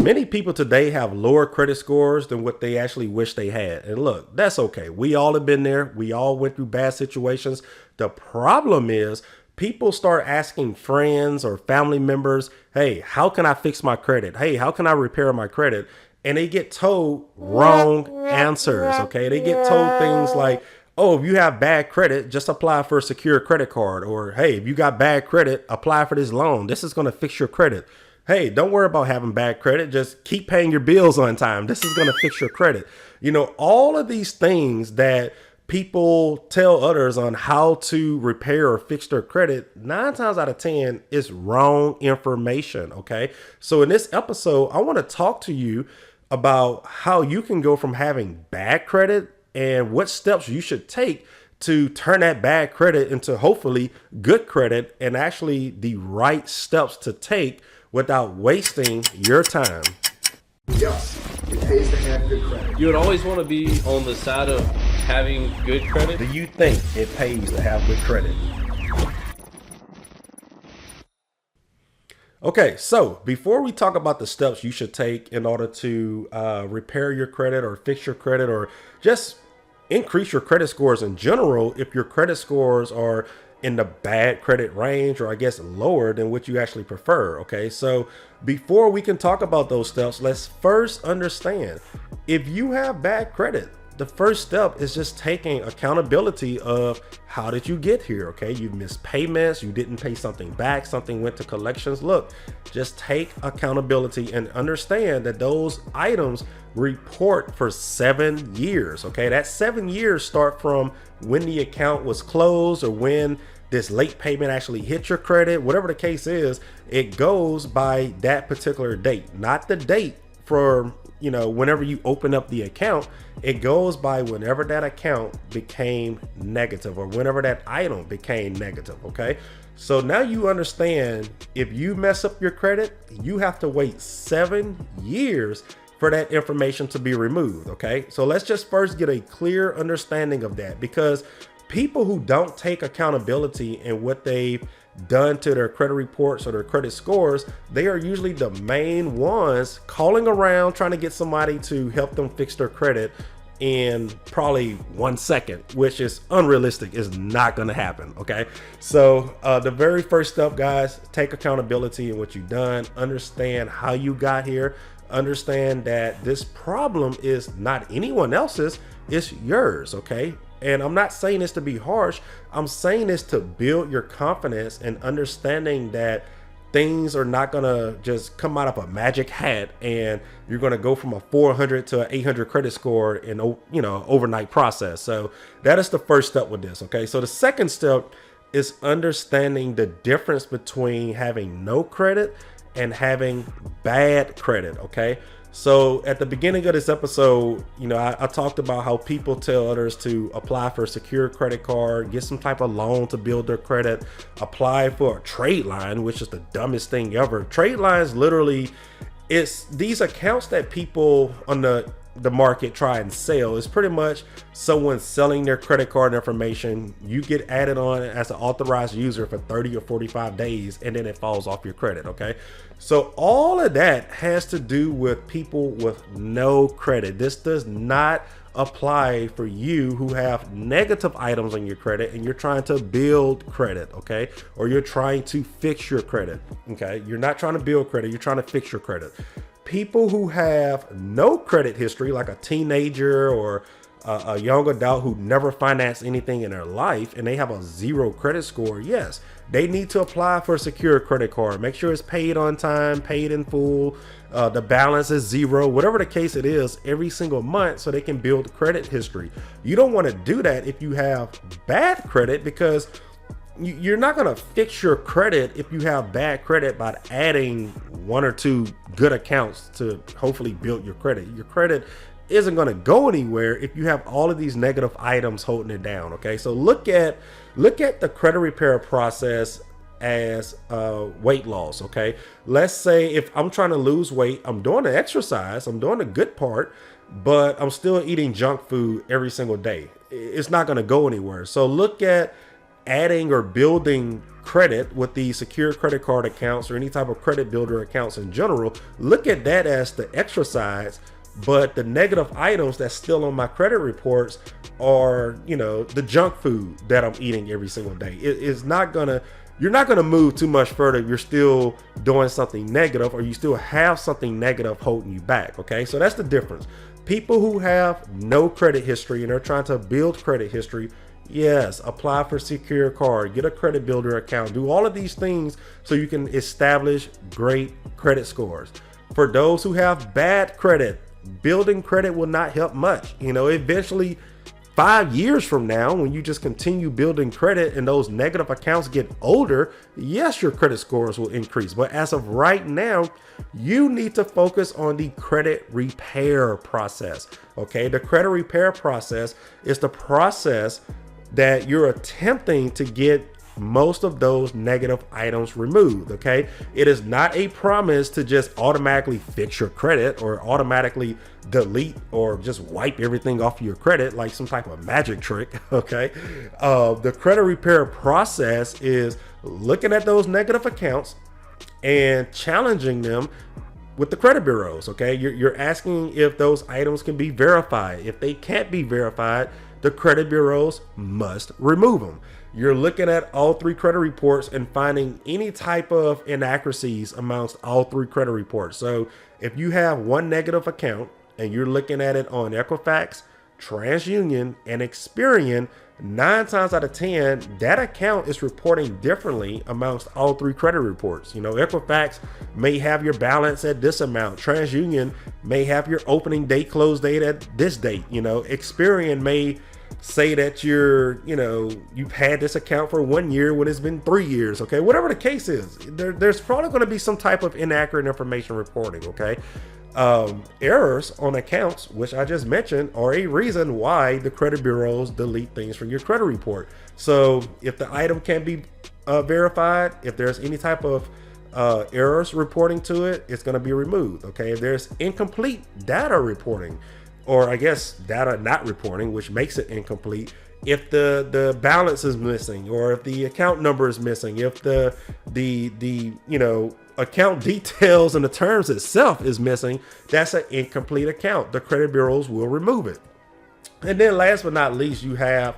Many people today have lower credit scores than what they actually wish they had. And look, that's okay. We all have been there. We all went through bad situations. The problem is people start asking friends or family members, hey, how can I fix my credit? Hey, how can I repair my credit? And they get told wrong answers. Okay. They get told things like, oh, if you have bad credit, just apply for a secure credit card. Or, hey, if you got bad credit, apply for this loan. This is going to fix your credit. Hey, don't worry about having bad credit. Just keep paying your bills on time. This is going to fix your credit. You know, all of these things that people tell others on how to repair or fix their credit, 9 times out of 10 is wrong information. Okay. So in this episode, I want to talk to you about how you can go from having bad credit and what steps you should take to turn that bad credit into hopefully good credit, and actually the right steps to take without wasting your time. Yes, it pays to have good credit. You would always want to be on the side of having good credit. Do you think it pays to have good credit? Okay, so before we talk about the steps you should take in order to repair your credit or fix your credit or just increase your credit scores in general, if your credit scores are in the bad credit range, or I guess lower than what you actually prefer. Okay, so before we can talk about those steps, let's first understand, if you have bad credit, the first step is just taking accountability of how did you get here. Okay, you missed payments, you didn't pay something back, something went to collections. Look, just take accountability and understand that those items report for 7 years. Okay, that 7 years start from when the account was closed or when this late payment actually hit your credit. Whatever the case is, it goes by that particular date, not the date for, you know, whenever you open up the account. It goes by whenever that account became negative or whenever that item became negative. Okay, so now you understand, if you mess up your credit, you have to wait 7 years for that information to be removed. Okay, so let's just first get a clear understanding of that, because people who don't take accountability in what they've done to their credit reports or their credit scores, they are usually the main ones calling around trying to get somebody to help them fix their credit in probably 1 second, which is unrealistic. Is not going to happen. Okay, so the very first step, guys, take accountability in what you've done. Understand how you got here. Understand that this problem is not anyone else's, it's yours. Okay, and I'm not saying this to be harsh. I'm saying this to build your confidence and understanding that things are not gonna just come out of a magic hat and you're gonna go from a 400 to an 800 credit score in, you know, overnight process. So that is the first step with this. Okay, so the second step is understanding the difference between having no credit and having bad credit. Okay, so at the beginning of this episode, you know, I talked about how people tell others to apply for a secure credit card, get some type of loan to build their credit, apply for a trade line, which is the dumbest thing ever. Trade lines, literally, it's these accounts that people on the market try and sell. It's pretty much someone selling their credit card information. You get added on as an authorized user for 30 or 45 days, and then it falls off your credit. Okay, so all of that has to do with people with no credit. This does not apply for you who have negative items on your credit and you're trying to build credit. Okay, or you're trying to fix your credit. Okay, you're not trying to build credit, you're trying to fix your credit. People who have no credit history, like a teenager or a young adult who never financed anything in their life and they have a 0 credit score, yes, they need to apply for a secure credit card. Make sure it's paid on time, paid in full, the balance is 0, whatever the case it is, every single month, so they can build credit history. You don't want to do that if you have bad credit, because you're not going to fix your credit if you have bad credit by adding 1 or 2 good accounts to hopefully build your credit. Your credit isn't going to go anywhere if you have all of these negative items holding it down. Okay, so look at the credit repair process as weight loss. Okay, let's say if I'm trying to lose weight, I'm doing the exercise, I'm doing the good part, but I'm still eating junk food every single day. It's not going to go anywhere. So look at adding or building credit with the secure credit card accounts or any type of credit builder accounts in general, look at that as the exercise. But the negative items that's still on my credit reports are, you know, the junk food that I'm eating every single day. You're not gonna move too much further if you're still doing something negative or you still have something negative holding you back. Okay, so that's the difference. People who have no credit history and they're trying to build credit history, yes, apply for secure card, get a credit builder account, do all of these things so you can establish great credit scores. For those who have bad credit, building credit will not help much. You know, eventually 5 years from now, when you just continue building credit and those negative accounts get older, yes, your credit scores will increase. But as of right now, you need to focus on the credit repair process. Okay, the credit repair process is the process that you're attempting to get most of those negative items removed. Okay, it is not a promise to just automatically fix your credit or automatically delete or just wipe everything off of your credit like some type of magic trick. Okay, the credit repair process is looking at those negative accounts and challenging them with the credit bureaus. Okay, you're asking if those items can be verified. If they can't be verified, the credit bureaus must remove them. You're looking at all three credit reports and finding any type of inaccuracies amongst all three credit reports. So if you have one negative account and you're looking at it on Equifax, TransUnion, and Experian, 9 times out of 10, that account is reporting differently amongst all three credit reports. You know, Equifax may have your balance at this amount. TransUnion may have your opening date, close date at this date. You know, Experian may say that you've had this account for 1 year when it's been 3 years. Okay, whatever the case is, there's probably going to be some type of inaccurate information reporting. Okay, errors on accounts, which I just mentioned, are a reason why the credit bureaus delete things from your credit report. So if the item can't be verified, if there's any type of errors reporting to it, it's going to be removed. Okay, if there's incomplete data reporting, or I guess data not reporting, which makes it incomplete, if the balance is missing, or if the account number is missing, if the account details and the terms itself is missing, that's an incomplete account. The credit bureaus will remove it. And then last but not least, you have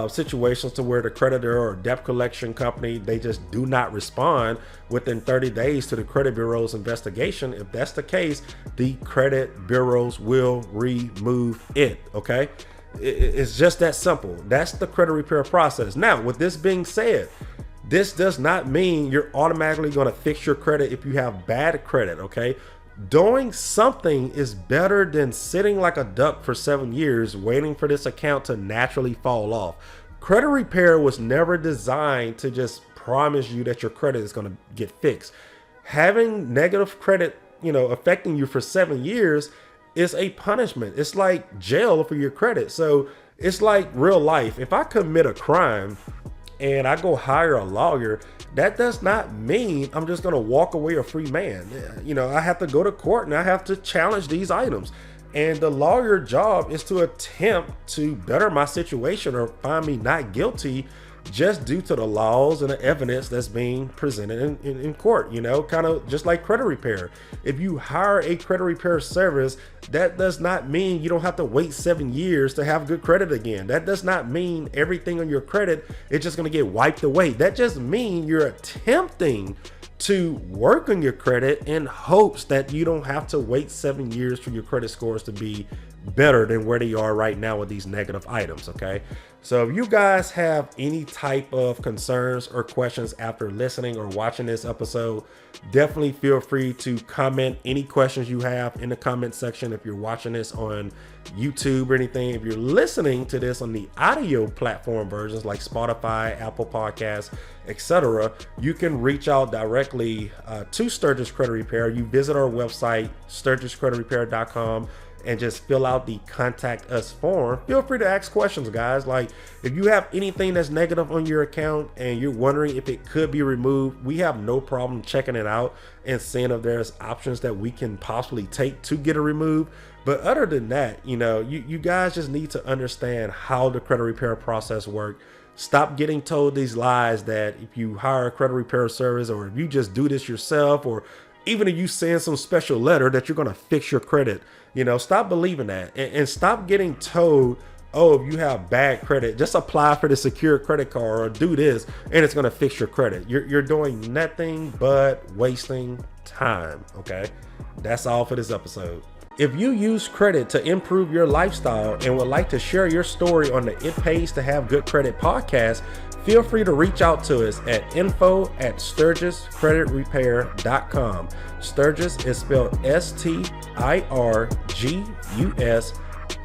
situations to where the creditor or debt collection company, they just do not respond within 30 days to the credit bureau's investigation. If that's the case, the credit bureaus will remove it. Okay, it's just that simple. That's the credit repair process. Now, with this being said, this does not mean you're automatically going to fix your credit if you have bad credit. Okay, doing something is better than sitting like a duck for 7 years waiting for this account to naturally fall off. Credit repair was never designed to just promise you that your credit is going to get fixed. Having negative credit, affecting you for 7 years is a punishment. It's like jail for your credit. So it's like real life. If I commit a crime and I go hire a lawyer, that does not mean I'm just going to walk away a free man. I have to go to court and I have to challenge these items. And the lawyer job is to attempt to better my situation or find me not guilty just due to the laws and the evidence that's being presented in court, kind of just like credit repair. If you hire a credit repair service, that does not mean you don't have to wait 7 years to have good credit again. That does not mean everything on your credit is just going to get wiped away. That just means you're attempting to work on your credit in hopes that you don't have to wait 7 years for your credit scores to be better than where they are right now with these negative items. Okay, so if you guys have any type of concerns or questions after listening or watching this episode, definitely feel free to comment any questions you have in the comment section. If you're watching this on YouTube or anything, if you're listening to this on the audio platform versions like Spotify, Apple Podcasts, etc., you can reach out directly to Sturgis Credit Repair. You visit our website, sturgiscreditrepair.com, and just fill out the contact us form. Feel free to ask questions, guys. Like if you have anything that's negative on your account and you're wondering if it could be removed, we have no problem checking it out and seeing if there's options that we can possibly take to get it removed. But other than that, you guys just need to understand how the credit repair process works Stop getting told these lies that if you hire a credit repair service, or if you just do this yourself, or even if you send some special letter that you're going to fix your credit. Stop believing that, and stop getting told, oh, if you have bad credit, just apply for the secure credit card or do this and it's going to fix your credit. You're doing nothing but wasting time. Okay. That's all for this episode. If you use credit to improve your lifestyle and would like to share your story on the It Pays to Have Good Credit podcast, feel free to reach out to us at info@sturgiscreditrepair.com. Sturgis is spelled STIRGUS,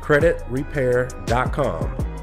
creditrepair.com.